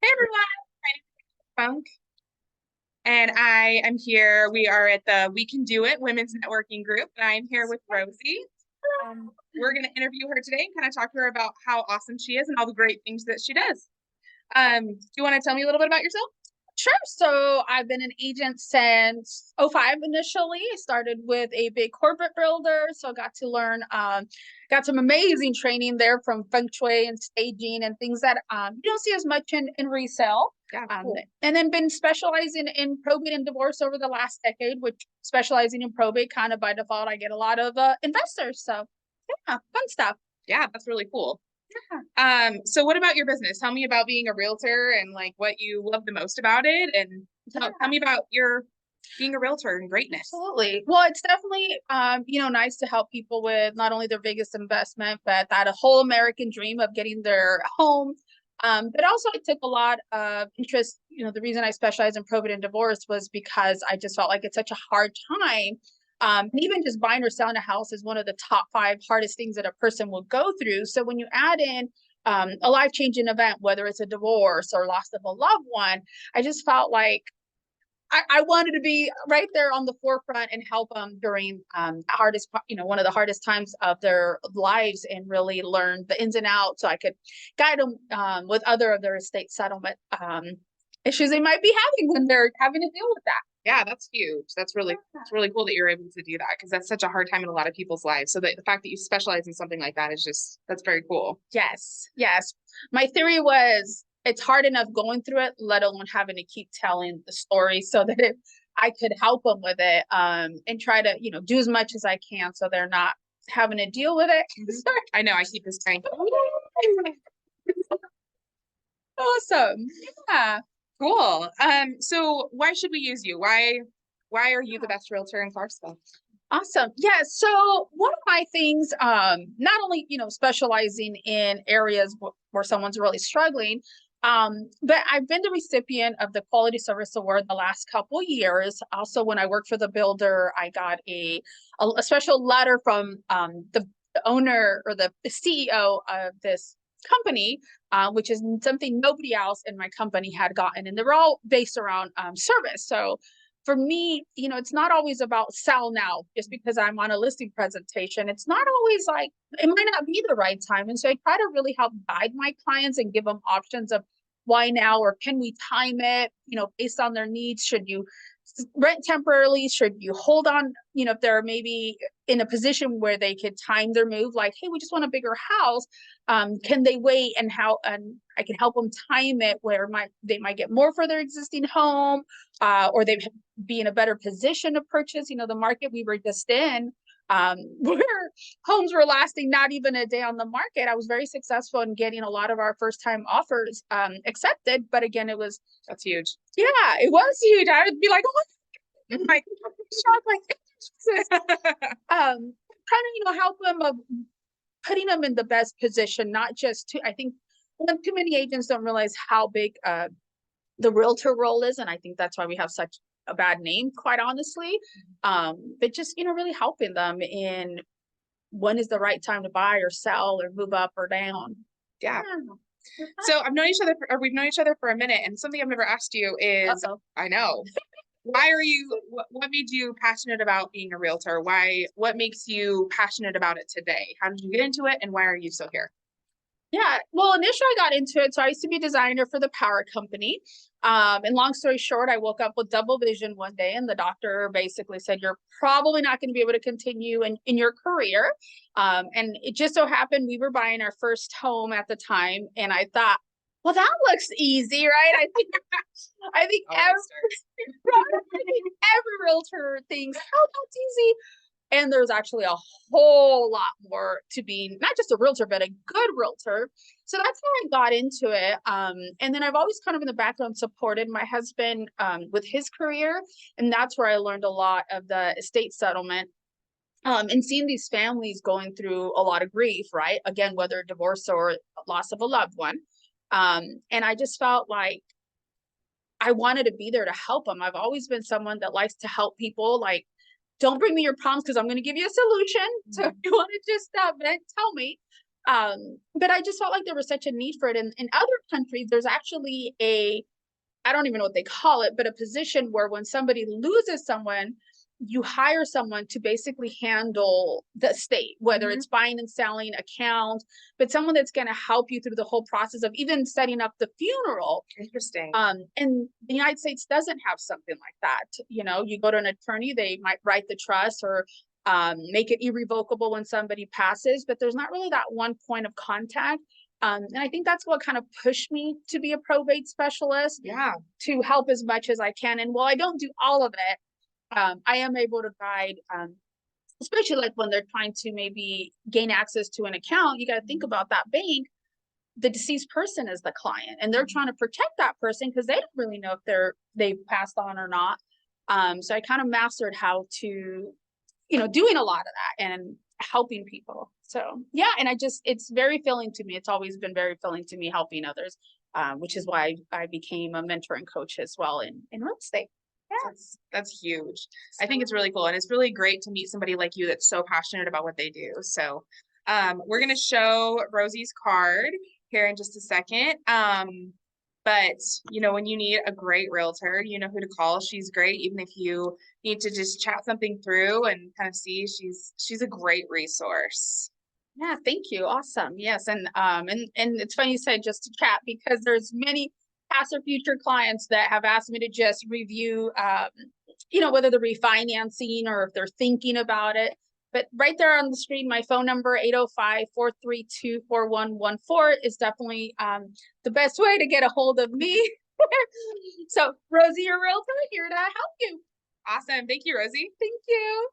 Hey everyone, my name is Funk, and I am here. We are at the We Can Do It Women's Networking Group, and I am here with Rosie. We're going to interview her today and kind of talk to her about how awesome she is and all the great things that she does. Do you want to tell me a little bit about yourself? Sure. So I've been an agent since '05 initially. I started with a big corporate builder. So I got to learn, got some amazing training there from feng shui and staging and things that you don't see as much in resale. Yeah, cool. And then been specializing in probate and divorce over the last decade, which specializing in probate kind of by default, I get a lot of investors. So yeah, fun stuff. Yeah, that's really cool. So what about your business? Tell me about being a realtor and like what you love the most about it, and tell me about your being a realtor and greatness. Absolutely. Well, it's definitely nice to help people with not only their biggest investment, but that a whole American dream of getting their home. But also I took a lot of interest. The reason I specialize in probate and divorce was because I just felt like it's such a hard time. And even just buying or selling a house is one of the top 5 hardest things that a person will go through. So when you add in a life-changing event, whether it's a divorce or loss of a loved one, I just felt like I wanted to be right there on the forefront and help them during one of the hardest times of their lives, and really learn the ins and outs so I could guide them with other of their estate settlement issues they might be having when they're having to deal with that. Yeah, that's huge. It's really cool that you're able to do that because that's such a hard time in a lot of people's lives. So the fact that you specialize in something like that is just that's very cool. Yes, yes. My theory was it's hard enough going through it, let alone having to keep telling the story, so that I could help them with it, and try to, do as much as I can so they're not having to deal with it. I know I keep this going. Awesome. Yeah. Cool. So why should we use you? Why are you the best realtor in Clarksville? Awesome. Yeah. So one of my things, not only, specializing in areas where someone's really struggling, but I've been the recipient of the Quality Service Award the last couple years. Also, when I worked for the builder, I got a special letter from the owner or the CEO of this company, which is something nobody else in my company had gotten. And they're all based around service. So for me, it's not always about sell now just because I'm on a listing presentation. It's not always like it might not be the right time. And so I try to really help guide my clients and give them options of why now, or can we time it, based on their needs. Should you rent temporarily? Should you hold on, if they're maybe in a position where they could time their move, like, hey, we just want a bigger house. Can they wait, and I can help them time it where they might get more for their existing home, or they be in a better position to purchase. The market we were just in, where homes were lasting not even a day on the market. I was very successful in getting a lot of our first time offers accepted. But again, That's huge. yeah, it was huge. I would be like, oh my, shocked, like, trying to, help them of putting them in the best position, not just to, I think too many agents don't realize how big the realtor role is. And I think that's why we have such a bad name, quite honestly. But just, really helping them in when is the right time to buy or sell or move up or down. Yeah. So we've known each other for a minute, and something I've never asked you is, Uh-oh. I know, what made you passionate about being a realtor? What makes you passionate about it today? How did you get into it, and why are you still here? Yeah, well, initially I got into it. So I used to be a designer for the power company. And long story short, I woke up with double vision one day, and the doctor basically said, you're probably not going to be able to continue in your career. And it just so happened we were buying our first home at the time. And I thought, well, that looks easy, right? I think every realtor thinks, oh, that's easy. And there's actually a whole lot more to being not just a realtor, but a good realtor. So that's how I got into it. And then I've always kind of in the background supported my husband with his career. And that's where I learned a lot of the estate settlement, and seeing these families going through a lot of grief, right? Again, whether divorce or loss of a loved one. And I just felt like I wanted to be there to help them. I've always been someone that likes to help people. Like, don't bring me your problems because I'm going to give you a solution. So if you want to just vent, tell me. But I just felt like there was such a need for it. And in other countries, there's actually I don't even know what they call it, but a position where when somebody loses someone, you hire someone to basically handle the estate, whether Mhm. it's buying and selling, account, but someone that's going to help you through the whole process of even setting up the funeral. Interesting. And the United States doesn't have something like that. You know, you go to an attorney, they might write the trust or make it irrevocable when somebody passes, but there's not really that one point of contact. And I think that's what kind of pushed me to be a probate specialist, Yeah. to help as much as I can. And while I don't do all of it, I am able to guide, especially like when they're trying to maybe gain access to an account. You got to think about that bank. The deceased person is the client, and they're trying to protect that person because they don't really know if they've passed on or not. So I kind of mastered how to, doing a lot of that and helping people. So yeah, and it's very filling to me. It's always been very filling to me helping others, which is why I became a mentor and coach as well in real estate. Yeah. That's huge. I think it's really cool. And it's really great to meet somebody like you that's so passionate about what they do. So we're gonna show Rosie's card here in just a second. But when you need a great realtor, you know who to call. She's great, even if you need to just chat something through and kind of see, she's a great resource. Yeah, thank you. Awesome. Yes, and it's funny you said just to chat because there's many past or future clients that have asked me to just review, whether they're refinancing or if they're thinking about it. But right there on the screen, my phone number 805-432-4114 is definitely the best way to get a hold of me. So Rosie, your realtor, here to help you. Awesome. Thank you, Rosie. Thank you.